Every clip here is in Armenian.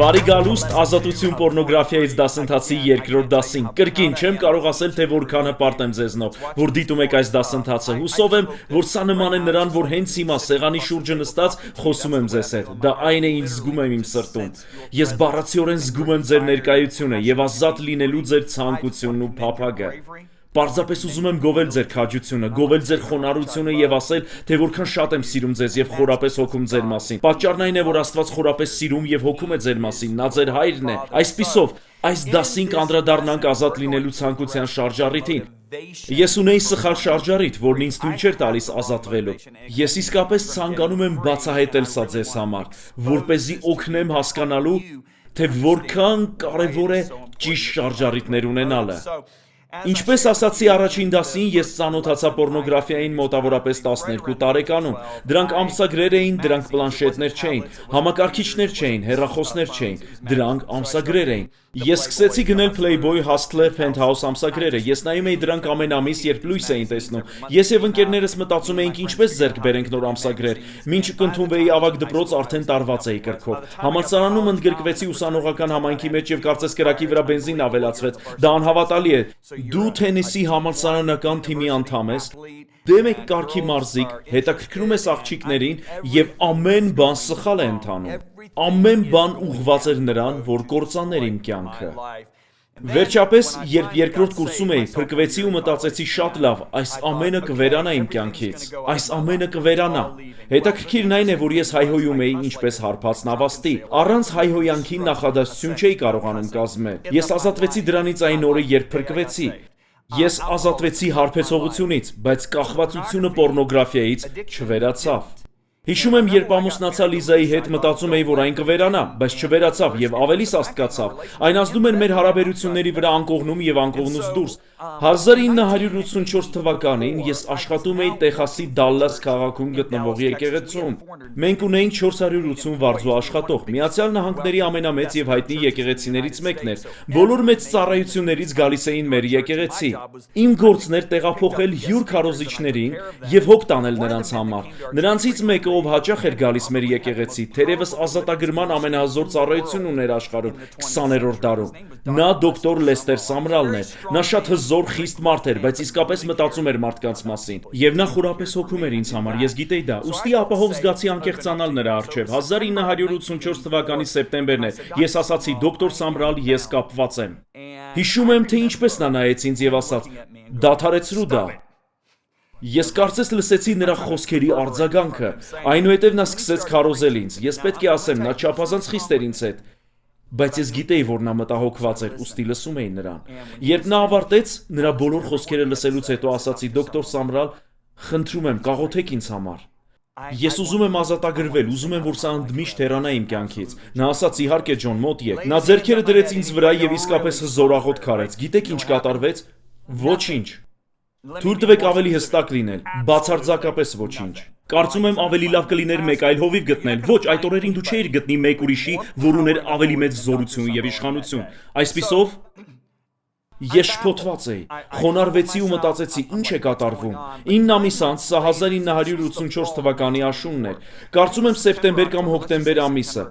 Բարի գալուստ ազատություն պորնոգրաֆիայից դասընթացի երկրորդ դասին։ Կրկին չեմ կարող ասել, թե որքան հպարտ եմ ձեզնով, որ դիտում եք այս դասընթացը։ Հուսով եմ, որ սա նման է նրան, որ հենց հիմա սեղանի շուրջը նստած խոսում եմ ձեզ հետ։ Դա այն է, ինչ զգում եմ իմ սրտում։ Ես բառացիորեն զգում եմ ձեր ներկայությունը եւ ազատ լինելու ձեր ցանկությունն ու փափագը։ Պարզապես ուզում եմ գովել ձեր քաջությունը, գովել ձեր խոնարհությունը եւ ասել, թե որքան շատ եմ սիրում ձեզ եւ խորապես հոգում ձեր մասին։ Պատճառն այն է, որ Աստված խորապես սիրում եւ հոգում է ձեր մասին, նա ձեր հայրն է։ Այսպիսով, այս դասին կանդրադառնանք ազատ լինելու ցանկության շարժառիթին։ Ես ունեի սխալ շարժառիթ, որն ինձ թույլ չէր տալիս ազատվելու։ Ես իսկապես ցանկանում եմ բացահայտել սա ձեզ համար, որպեսզի օգնեմ հասկանալու, թե որքան կարևոր է ճիշտ շարժառիթներ ունենալը։ Ինչպես ասացի առաջին դասին, ես ծանոթացա պորնոգրաֆիային մոտավորապես 12 տարեկանում։ Դրանք ամսագրեր էին, դրանք պլանշետներ չէին, համակարգիչներ չէին, հեռախոսներ չէին, դրանք ամսագրեր էին։ Ես սկսեցի գնել Playboy, Hustler, Penthouse ամսագրերը։ Ես նայում էի դրանք ամեն ամիս, երբ լույս էին տեսնում։ Ես եւ ընկերներս մտածում էինք ինչպես ձեռք բերենք նոր ամսագրեր։ Մինչ կընդունվեի ավագ դպրոց, արդեն տարված էի կրքով։ Համալսարանում ընդգրկվեցի ուսանողական համայնքի մեջ եւ կարծես կրակի վրա բենզին ավելացվեց։ Դա անհավատալի է։ Դու Թենեսի համալսարանական թիմի անդամ ես, դեմ եք կարգի մարզիկ, հետաքրքրում ես աղջիկներին եւ ամեն բան սխալ է ընթանում։ Ամեն բան ուղղված էր նրան, որ կործաներ իմ կյանքը։ Վերջապես, երբ երկրորդ կուրսում էի, փրկվեցի ու մտածեցի շատ լավ, այս ամենը կվերանա իմ կյանքից։ Այս ամենը կվերանա։ Հետաքրքիրն այն է, որ ես հայհոյում էի ինչպես հարբած նավաստի։ Առանց հայհոյանքի նախադասություն չէի կարողանում կազմել։ Ես ազատվեցի դրանից այն օրը, երբ փրկվեցի։ Ես ազատվեցի հարբեցողությունից, բայց կախվածությունը պորնոգրաֆիայից չվերացավ։ Հիշում եմ, երբ ամուսնացա Լիզայի հետ, մտածում էի, որ այն կվերանա, բայց չվերացավ եւ ավելի սաստկացավ։ Այն ազդում էր մեր հարաբերությունների վրա անկողնում եւ անկողնուց դուրս։ 1984 թվականին ես աշխատում էի Տեխասի Դալլաս քաղաքում գտնվող եկեղեցում։ Մենք ունեինք 480 վարձու աշխատող։ Միացյալ Նահանգների ամենամեծ եւ հայտնի եկեղեցիներից մեկն էր։ Բոլոր մեծ ծառայություններից գալիս էին մեր եկեղեցի։ Իմ գործն էր տեղափոխել հյուր քարոզիչներին եւ հոգ տանել նրանց համար։ Նրանցից մեկը, ով հաճախ էր գալիս մեր եկեղեցի, թերևս ազատագրման ամենահզոր ծառայությունն ուներ աշխարհում 20-րդ դարում։ Նա դոկտոր Լեստեր Սամրալն էր։ Նա շատ հզոր, խիստ մարդ էր, բայց իսկապես մտածում էր մարդկանց մասին։ Եվ նա խորապես հոգում էր ինձ համար, ես գիտեի դա։ Ուստի ապահով զգացի անկեղծանալ նրա առջև։ 1984 թվականի սեպտեմբերն էր։ Ես ասացի, դոկտոր Սամրալ, ես կապված եմ։ Հիշում եմ, թե ինչպես նա նայեց ինձ եւ ասաց. «Դադարեցրու դա»։ Ես կարծես լսեցի նրա խոսքերի արձագանքը, այնուհետև նա սկսեց քարոզել ինձ։ Ես պետք է ասեմ, նա չափազանց խիստ էր ինձ հետ, բայց ես գիտեի, որ նա մտահոգված էր, ուստի լսում էի նրան։ Երբ նա ավարտեց, նրա բոլոր խոսքերը լսելուց հետո ասացի. «Դոկտոր Սամրալ, խնդրում եմ, կաղոթեք ինձ համար։ Ես ուզում եմ ազատագրվել, ուզում եմ, որ սա ընդմիշտ հեռանա իմ կյանքից»։ Նա ասաց. «Իհարկե, Ջոն, մոտ եք»։ Նա ձեռքերը դրեց ինձ վրա եւ իսկապես հզոր աղոթ քարեց։ Գիտեք ինչ կատարվեց։ Ոչինչ։ Թույլ տվեք ավելի հստակ լինել, բացարձակապես ոչինչ։ Կարծում եմ ավելի լավ կլիներ մեկ այլ հովիվ գտնել։ Ոչ, այդ օրերին դու չէիր գտնի մեկ ուրիշի, որ ուներ ավելի մեծ զորություն եւ իշխանություն։ Այսպիսով, ես շփոթված էի, խոնարհվեցի ու մտածեցի, ինչ է կատարվում։ 9 ամիս անց, սա 1984 թվականի աշունն էր։ Կարծում եմ սեպտեմբեր կամ հոկտեմբեր ամիսը։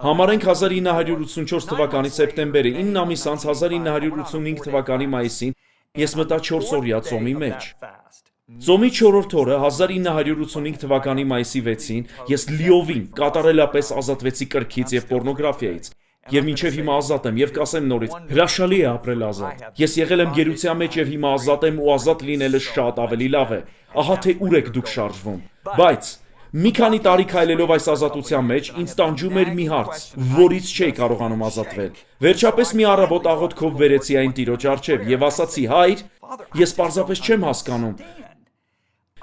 Համարենք 1984 թվականի սեպտեմբերը, 9 ամիս անց 1985 թվականի մայիսին ես մտա 4-օրյա ծոմի մեջ։ Ծոմի 4-րդ օրը 1985 թվականի մայիսի 6-ին ես լիովին կատարելապես ազատվեցի կրքից եւ պորնոգրաֆիայից։ Եվ մինչև հիմա ազատ եմ եւ կասեմ նորից, հրաշալի է ապրել ազատ։ Ես եղել եմ գերության մեջ եւ հիմա ազատ եմ ու ազատ լինելը շատ ավելի լավ է։ Ահա թե ուր եք դուք շարժվում։ Բայց մի քանի տարի քայլելով այս ազատության մեջ, ինձ տանջում էր մի հարց, որից չէի կարողանում ազատվել։ Վերջապես մի առավոտ աղոթքով վերեցի այն Տիրոջ առջև եւ ասացի. «Հայր, ես պարզապես չեմ հասկանում։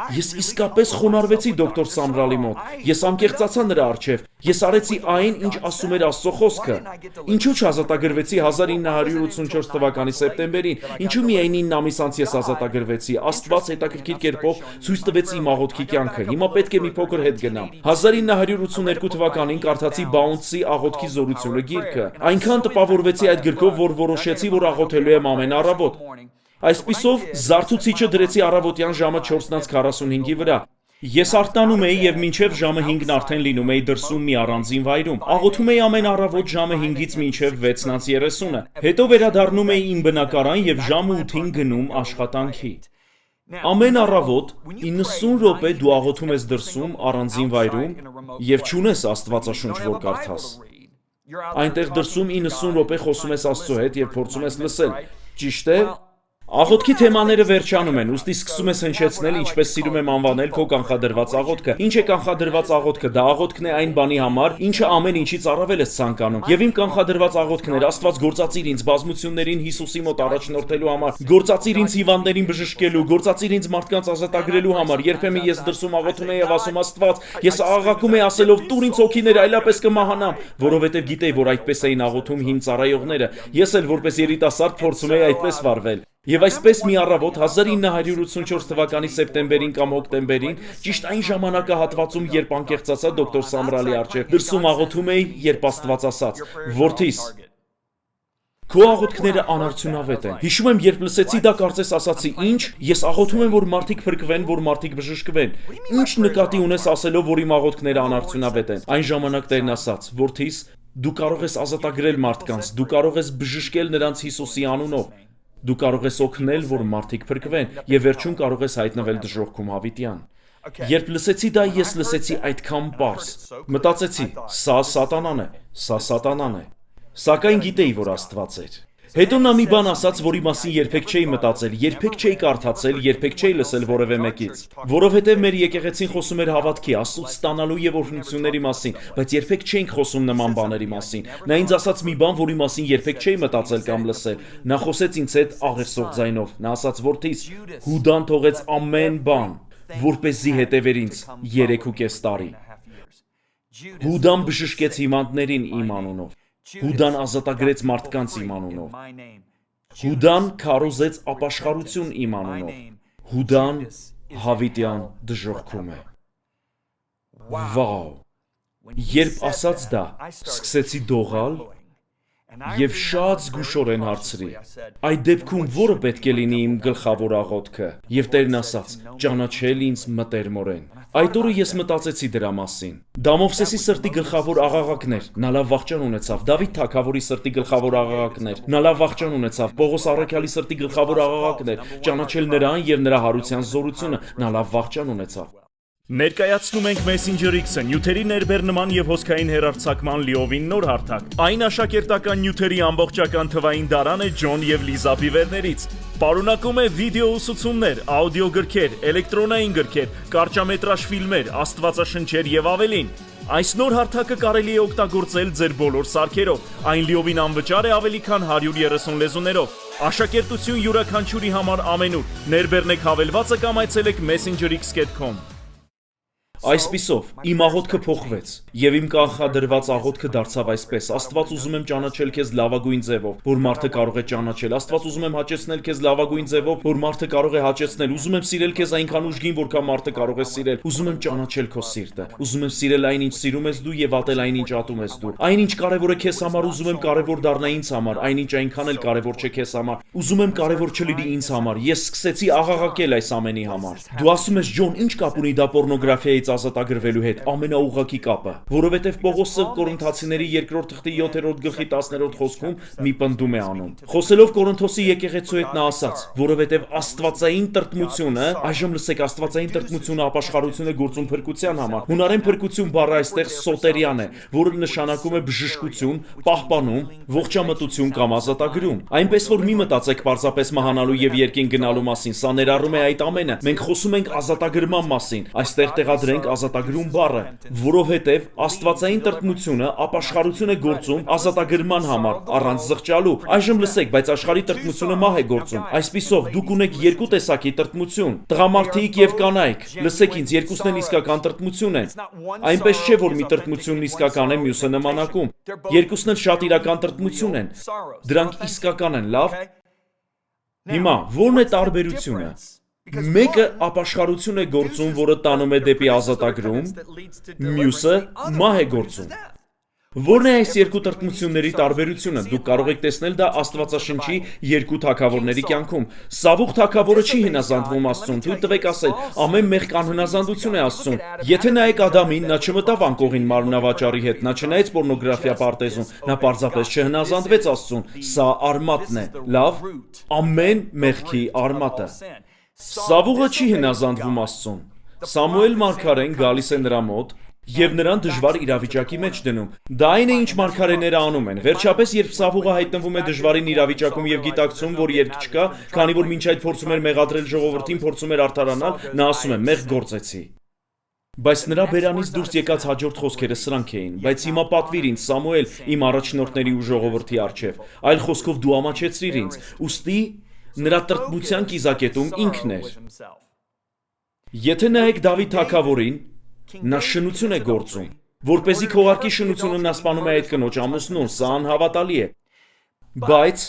Ես իսկապես խոնարհվեցի դոկտոր Սամրալի մոտ։ Ես անկեղծացա նրա առջև։ Ես արեցի այն, ինչ ասում էր Աստծո խոսքը։ Ինչու չազատագրվեցի 1984 թվականի սեպտեմբերին։ Ինչու միայն 9 ամիս անց ես ազատագրվեցի։ Աստված հետաքրքիր կերպով ցույց տվեց իմ աղոթքի կյանքը։ Հիմա պետք է մի փոքր հետ գնամ։ 1982 թվականին կարդացի Bounce-ի աղոթքի զորությունը գիրքը։ Այնքան տպավորվեցի այդ գրքով, որ որոշեցի, որ աղոթելու եմ ամեն առավոտ։ Այսպիսով, զարթուցիչը դրեցի առավոտյան ժամը 4:45-ի վրա։ Ես արտանում էի և մինչև ժամը 5-ն արդեն լինում էի դրսում մի առանձին վայրում։ Աղոթում էի ամեն առավոտ ժամը 5-ից մինչև 6:30-ը։ Հետո վերադառնում էի իմ բնակարան և ժամը 8-ին գնում աշխատանքի։ Ամեն առավոտ 90 րոպե դու աղոթում ես դրսում առանձին վայրում և չունես Աստվածաշունչ որ կարդաս։ Այնտեղ դրսում 90 րոպե խոսում ես Աստծո հետ և փորձում ես լսել, ճիշտ է։ Աղոթքի թեմաները վերջանում են, ուստի սկսում ես հնչեցնել, ինչպես սիրում եմ անվանել քո կանխադրված աղոթքը։ Ինչ է կանխադրված աղոթքը։ Դա աղոթքն է այն բանի համար, ինչը ամեն ինչից առավել ես ցանկանում։ Եվ իմ կանխադրված աղոթքն էր Աստված գործածիր ինձ բազմություններին Հիսուսի մոտ առաջնորդելու համար, գործածիր ինձ հիվանդներին բժշկելու, գործածիր ինձ մարդկանց ազատագրելու համար։ Երբեմն ես դրսում աղոթում էի եւ ասում Աստված, ես աղաղակում էի ասելով տուր ինձ հոգիներ, այլապես կմահանամ, որովհետեւ գիտեի, որ այդպես էին աղոթում հին ծառայողները։ Ես էլ որպես երիտասարդ փորձում էի այդպես վարվել։ Եվ այսպես մի առավոտ 1984 թվականի սեպտեմբերին կամ հոկտեմբերին, ճիշտ այն ժամանակահատվածում, երբ անկեղծացա դոկտոր Սամրալի առջև, դրսում աղոթում էի, երբ Աստված ասաց. «Որդիս, քո աղոթքները անարդյունավետ են»։ Հիշում եմ, երբ լսեցի դա, կարծես ասացի. «Ինչ, ես աղոթում եմ, որ մարդիկ փրկվեն, որ մարդիկ բժշկվեն։ Ինչ նկատի ունես ասելով, որ իմ աղոթքները անարդյունավետ են»։ Այն ժամանակ Տերն ասաց. «Որդիս, դու կարող ես ազատագրել մարդկանց, դու կարող ես բժշկել նրանց Հիսուսի անունով։ Դու կարող ես օգնել, որ մարդիկ փրկվեն, եւ վերջում կարող ես հայտնվել դժոխքում հավիտյան»։ Երբ լսեցի դա, ես լսեցի այդքան պարզ։ Մտածեցի. սա սատանան է, սա սատանան է։ Սակայն գիտեի, որ Աստված էր։ Հետո նա մի բան ասաց, որի մասին երբեք չէի մտածել, երբեք չէի կարդացել, երբեք չէի լսել որևէ մեկից։ Որովհետև մեր եկեղեցին խոսում էր հավատքի, Աստծուց ստանալու եւ օրհնությունների մասին, բայց երբեք չէինք խոսում նման բաների մասին։ Նա ինձ ասաց մի բան, որի մասին երբեք չէի մտածել կամ լսել։ Նա խոսեց ինձ հետ աղերսող ձայնով։ Նա ասաց. «Որդիս, Հուդան թողեց ամեն բան, որպեսզի հետևեր ինձ 3.5 տարի։ Հուդան բժշկեց հիվանդներին իմ անունով։ Հուդան ազատագրեց մարդկանց իմ անունով։ Հուդան քարոզեց ապաշխարություն իմ անունով։ Հուդան հավիտյան դժոխքում է»։ Վաու։ Երբ ասաց դա, սկսեցի դողալ եւ շատ զգուշորեն հարցրի. «Այդ դեպքում ո՞րը պետք է լինի իմ գլխավոր աղոթքը»։ Եվ Տերն ասաց. «Ճանաչել ինձ մտերմորեն»։ Այդ օրը ես մտածեցի դրա մասին։ Դա Մովսեսի սրտի գլխավոր աղաղակն էր։ Նա լավ վախճան ունեցավ։ Դավիթ թագավորի սրտի գլխավոր աղաղակն էր։ Նա լավ վախճան ունեցավ։ Պողոս առաքյալի սրտի գլխավոր աղաղակն էր։ Ճանաչել նրան եւ նրա հարության զորությունը։ Նա լավ վախճան ունեցավ։ Ներկայացնում ենք Messenger X-ը, նյութերի ներբեռնման եւ հոսքային հեռարձակման լիովին նոր հարթակ։ Այն աշակերտական նյութերի ամբողջական թվային դարան է Ջոն եւ Լիզա Բիվերներից։ Պարունակում է վիդեո ուսուցումներ, աուդիո գրքեր, էլեկտրոնային գրքեր, կարճամետրաժ ֆիլմեր, աստվածաշնչեր եւ ավելին։ Այս նոր հարթակը կարելի է օգտագործել ձեր բոլոր սարքերով։ Այն լիովին անվճար է ավելի քան 130 լեզուներով։ Աշակերտություն յուրաքանչյուրի համար ամենուր։ Ներբեռնեք հավելվածը կամ այցելեք messengerx.com։ Այսպիսով, իմ աղոթքը փոխվեց, եւ իմ կանխադրված աղոթքը դարձավ այսպես. Աստված, ուզում եմ ճանաչել քեզ լավագույն ձևով, որ մարդը կարող է ճանաչել։ Աստված, ուզում եմ հաճեցնել քեզ լավագույն ձևով, որ մարդը կարող է հաճեցնել։ Ուզում եմ սիրել քեզ այնքան ուժգին, որքան մարդը կարող է սիրել։ Ուզում եմ ճանաչել քո սիրտը։ Ուզում եմ սիրել այն, ինչ սիրում ես դու, եւ ատել այն, ինչ ատում ես դու։ Այն, ինչ կարեւոր է քեզ համար, ուզում եմ կարեւոր դառնա ինձ համար, այն, ինչ այնքան էլ կարեւոր չէ քեզ համար, ուզում եմ կարեւոր չլինի ինձ համար։ Ես սկսեցի աղաղակել այս ամենի համար։ Դու ասում ես, Ջոն, ինչ կապ ունի դա պոռնոգրաֆիայից ազատագրվելու հետ, ամենաուղղակի կապը, որովհետև Պողոսը Կորինթացիների 2-7 խոսքում մի պնդում է անում։ Խոսելով Կորինթոսի եկեղեցու հետ նա ասաց, որովհետև աստվածային տրտմությունը, այժմ լսեք, աստվածային տրտմությունը ապաշխարություն է գործում փրկության համար։ Հունարեն փրկություն բառը այստեղ սոտերիան է, որը նշանակում է բժշկություն, պահպանում, ողջամտություն կամ ազատագրում։ Այնպես որ մի մտածեք պարզապես մահանալու եւ երկին գնալու մասին, սա ներառում է այդ ամենը։ Մենք խոսում ենք ազատագրման մասին։ Այստեղ տեղադրենք ազատագրում բառը, որովհետև աստվածային տրտմությունը ապաշխարություն է գործում ազատագրման համար, առանց զղջալու։ Այժմ լսեք, բայց աշխարհի տրտմությունը մահ է գործում։ Այսպիսով, դուք ունեք երկու տեսակի տրտմություն՝ տղամարդիկ եւ կանայք։ Լսեք ինձ, երկուսն էլ իսկական տրտմություն են։ Այնպես չէ, որ մի տրտմությունն իսկական է, մյուսը նմանակում։ Երկուսն էլ շատ իրական տրտմություն են։ Դրանք իսկական են, լավ։ Հիմա ո՞րն է տարբերությունը։ Մեկը ապաշխարություն է գործում, որը տանում է դեպի ազատագրում, մյուսը մահ է գործում։ Որն է այս երկու տրտմությունների տարբերությունը։ Դուք կարող եք տեսնել դա Աստվածաշնչի երկու թագավորների կյանքում։ Սավուղ թագավորը չի հնազանդվում Աստծուն, թույլ տվեք ասել, ամեն մեղք անհնազանդություն է Աստծուն։ Եթե նայեք Ադամին, նա չմտավ անկողին մարմնավաճառի հետ, նա չնայեց պորնոգրաֆիա պարտեզում, նա պարզապես չհնազանդվեց Աստծուն։ Սա արմատն է։ Լավ, ամեն մեղքի արմատը։ Սավուղը չի հնազանդվում Աստծուն։ Սամուել մարգարեն գալիս է նրա մոտ և նրան դժվար իրավիճակի մեջ դնում։ Դա այն է, ինչ մարգարեները անում են։ Վերջապես, երբ Սավուղը հայտնվում է դժվարին իրավիճակում և գիտակցում, որ երկ չկա, քանի որ մինչ այդ փորձում էր մեղադրել ժողովրդին, փորձում էր արդարանալ, նա ասում է՝ մեղք գործեցի։ Բայց նրա բերանից դուրս եկած հաջորդ խոսքերը սրանք էին. բայց հիմա պատվիր ինձ, Սամուել, իմ առաջնորդների ու ժողովրդի առջև, այլ խոսքով դու ամաչեցրիր ինձ։ Ուստի նրա տրտմության կիզակետում ինքն էր։ Եթե նայեք Դավիթ թագավորին, նա շնություն է գործում, որպեսզի քողարկի շնությունը նա սպանում է այդ կնոջ ամուսնուն, սա անհավատալի է։ Բայց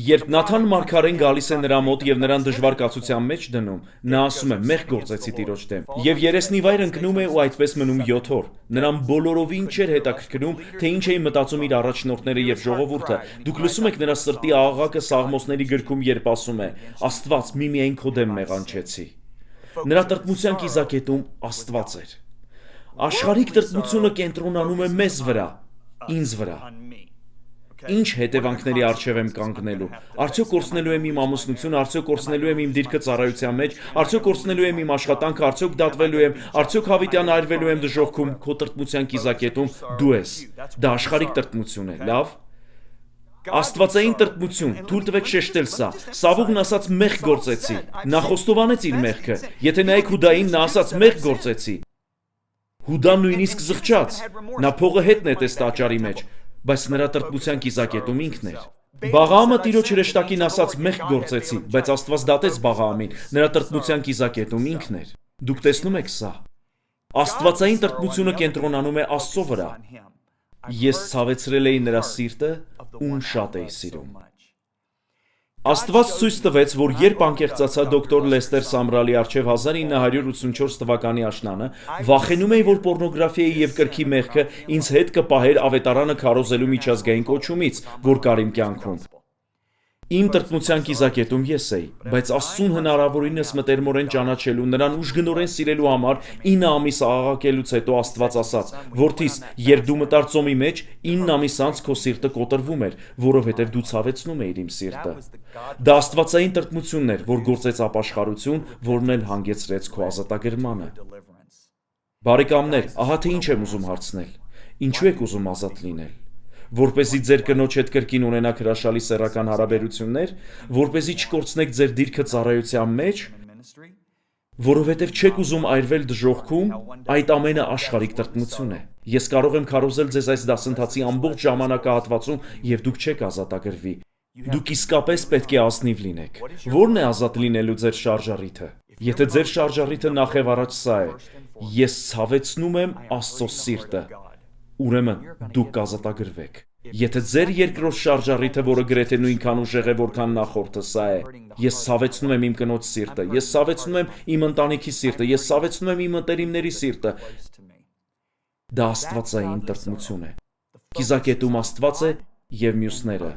երբ Նաթան մարգարեն գալիս է նրա մոտ և նրան դժվար կացության մեջ դնում, նա ասում է՝ մեղք գործեցի Տիրոջ դեմ, և երեսնիվայր ընկնում է ու այդպես մնում 7 օր։ Նրան բոլորովին չէր հետաքրքրում, թե ինչ էին մտածում իր առաջնորդները և ժողովուրդը։ Դուք լսում եք նրա սրտի աղաղակը Սաղմոսների գրքում, երբ ասում է՝ Աստված, միմիայն քո դեմ մեղանչեցի։ Նրա տրտմության կիզակետում Աստված էր։ Աշխարհիկ տրտմությունը կենտրոնանում է մեզ վրա, ինձ վրա։ Ինչ հետևանքների առջև եմ կանգնելու։ Արդյոք կորցնելու եմ իմ ամուսնությունը, արդյոք կորցնելու եմ իմ դիրքը ծառայության մեջ, արդյոք կորցնելու եմ իմ աշխատանքը, արդյոք դատվելու եմ, արդյոք հավիտյան այրվելու եմ դժոխքում։ Քո տրտմության կիզակետում դու ես։ Դա աշխարհիկ տրտմություն է, լավ։ Աստվածային տրտմություն, թույլ տվեք շեշտել սա։ Սավուղն ասաց մեղք գործեցի։ Նա խոստովանեց իր մեղքը։ Եթե նայեք Հուդային, նա ասաց մեղք գործեցի։ Հուդան նույնիսկ զղջաց։ Նա փողը հետ նետեց տաճարի մեջ, բայց նրա տրտմության կիզակետում ինքն էր։ Բաղաամը Տիրոջ հրեշտակին ասաց մեղք գործեցի, բայց Աստված դատեց Բաղաամին։ Նրա տրտմության կիզակետում ինքն էր։ Դուք տեսնում եք սա։ Աստվածային տրտմությունը կենտրոնանում է Աստծո վրա։ Ես ցավեցրել էի նրա սիրտը, ում շատ էի սիրում։ Աստված ցույց տվեց, որ երբ անկեղծացա դոկտոր Լեստեր Սամրալի առջև 1984 թվականի աշնանը, վախենում էի, որ պորնոգրաֆիայի և կրքի մեղքը ինձ հետ կպահեր ավետարանը քարոզելու միջազգային կոչումից, որ կար իմ կյանքում։ Իմ տրտմության կիզակետում ես էի, բայց Աստծուն հնարավորինս մտերմորեն ճանաչելու, նրան ուժգնորեն սիրելու համար 9 ամիս աղաղակելուց հետո Աստված ասաց. «Որդիս, երբ դու մտար ծոմի մեջ, 9 ամիս անց քո սիրտը կոտրվում էր, որովհետև դու ցավեցնում էիր իմ սիրտը»։ Դա աստվածային տրտմությունն էր, որ գործեց ապաշխարություն, որն էլ հանգեցրեց քո ազատագրմանը։ Բարեկամներ, ահա թե ինչ եմ ուզում հարցնել. ինչու եք ուզում ազատ լինել։ Որպեսզի ձեր կնոջ հետ կրկին ունենաք հրաշալի սեռական հարաբերություններ, որպեսզի չկորցնեք ձեր դիրքը ծառայության մեջ, որովհետև չեք ուզում այրվել դժոխքում, այդ ամենը աշխարհիկ տրտմություն է։ Ես կարող եմ քարոզել ձեզ այս դասընթացի ամբողջ ժամանակահատվածում, և դուք չեք ազատագրվի։ Դուք իսկապես պետք է ազնիվ լինեք։ Ո՞րն է ազատ լինելու ձեր շարժառիթը։ Եթե ձեր շարժառիթը նախև առաջ սա է. ես ցավեցնում եմ Աստծո սիրտը, ուրեմն դուք կազատագրվեք։ Եթե ձեր երկրորդ շարժառիթը, որը գրեթե նույնքան ուժեղ է, որքան նախորդը, սա է. ես ցավեցնում եմ իմ կնոջ սիրտը, ես ցավեցնում եմ իմ ընտանիքի սիրտը, ես ցավեցնում եմ իմ ընտերիմների սիրտը, դա աստվածային տրտմություն է։ Կիզակետում Աստված է և մյուսները։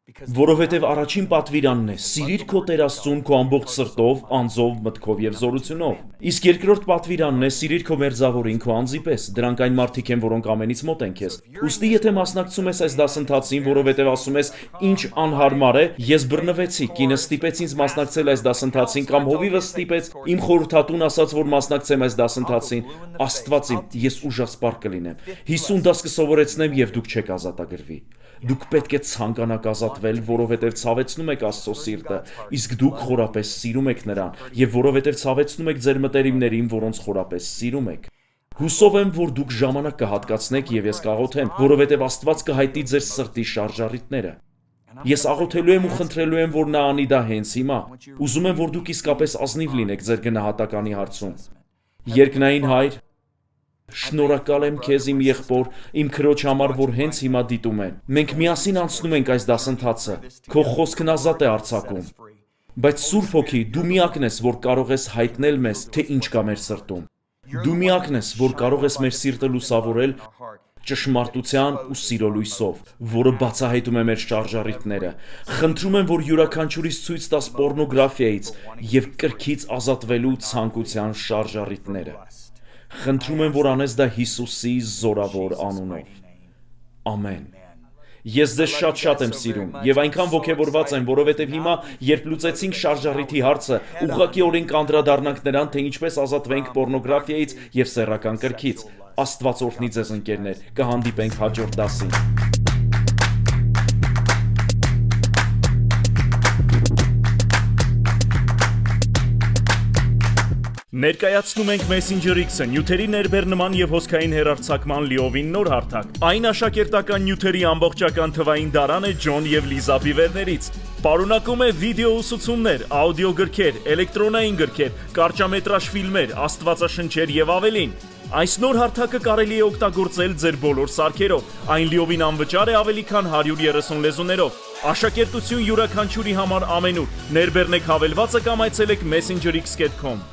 Որովհետև առաջին պատվիրանն է՝ սիրիր քո Տեր Աստծուն քո ամբողջ սրտով, անձով, մտքով և զորությունով։ Իսկ երկրորդ պատվիրանն է՝ սիրիր քո մերձավորին քո անձի պես։ Դրանք այն մարդիկ են, որոնք ամենից մոտ են քեզ։ Ուստի եթե մասնակցում ես այս դասընթացին, որովհետև ասում ես ինչ անհարմար է, ես բռնվեցի, կինս ստիպեց ինձ մասնակցել այս դասընթացին, կամ հովիվս ստիպեց, իմ խորհրդատուն ասաց, որ մասնակցեմ այս դասընթացին, Աստված իմ, ես ուժասպառ կլինեմ։ 50 դաս կսովորեցնեմ, և դուք չեք ազատագրվի։ Դուք պետք է ցանկանաք ազատվել, որովհետև ցավեցնում եք Աստծո սիրտը, իսկ դուք խորապես սիրում եք նրան, և որովհետև ցավեցնում եք ձեր մտերիմներին, որոնց խորապես սիրում եք։ Հուսով եմ, որ դուք ժամանակ կհատկացնեք, և ես կաղոթեմ, որովհետև Աստված կհայտնի ձեր սրտի շարժառիթները։ Ես աղոթելու եմ ու խնդրելու եմ, որ նա անի դա հենց հիմա։ Ուզում եմ, որ դուք իսկապես ազնիվ լինեք ձեր գնահատականի հարցում։ Երկնային Հայր, շնորհակալ եմ քեզ իմ եղբոր, իմ քրոջ համար, որ հենց հիմա դիտում են։ Մենք միասին անցնում ենք այս դասընթացը։ Քո խոսքն ազատ է արձակում։ Բայց Սուրբ Հոգի, դու միակն ես, որ կարող ես հայտնել մեզ, թե ինչ կա մեր սրտում։ Դու միակն ես, որ կարող ես մեր սիրտը լուսավորել, ճշմարտության ու սիրո լույսով, որը բացահայտում է մեր շարժառիթները։ Խնդրում եմ, որ յուրաքանչյուրից ցույց տաս պոռնոգրաֆիայից եւ կրքից ազատվելու ցանկության շարժառիթները։ Խնդրում եմ, որ անես դա Հիսուսի զորավոր անունով։ Ամեն։ Ես ձեզ շատ եմ սիրում եւ այնքան ոգեվորված եմ, որովհետեւ հիմա, երբ լուծեցինք շարժառիթի հարցը, ուղղակիորեն կանդրադառնանք նրան, թե ինչպես ազատվենք պոռնոգրաֆիայից եւ սեռական կրքից։ Աստված օրհնի ձեզ ընկերներ, կհանդիպենք հաջորդ դասին։ Ներկայացնում ենք Messenger X-ը, նյութերի ներբեռնման եւ հոսքային հեռարձակման լիովին նոր հարթակ։ Այն աշակերտական նյութերի ամբողջական թվային դարան է Ջոն եւ Լիզա Բիվերներից։ Պարունակում է վիդեո ուսուցումներ, աուդիո գրքեր, էլեկտրոնային գրքեր, կարճամետրաժ ֆիլմեր, աստվածաշնչեր եւ ավելին։ Այս նոր հարթակը կարելի է օգտագործել ձեր բոլոր սարքերով։ Այն լիովին անվճար է ավելի քան 130 լեզուներով։ Աշակերտություն յուրաքանչյուրի համար ամենուր։ Ներբեռնեք հավելվածը կամ այցելեք messengerx.com։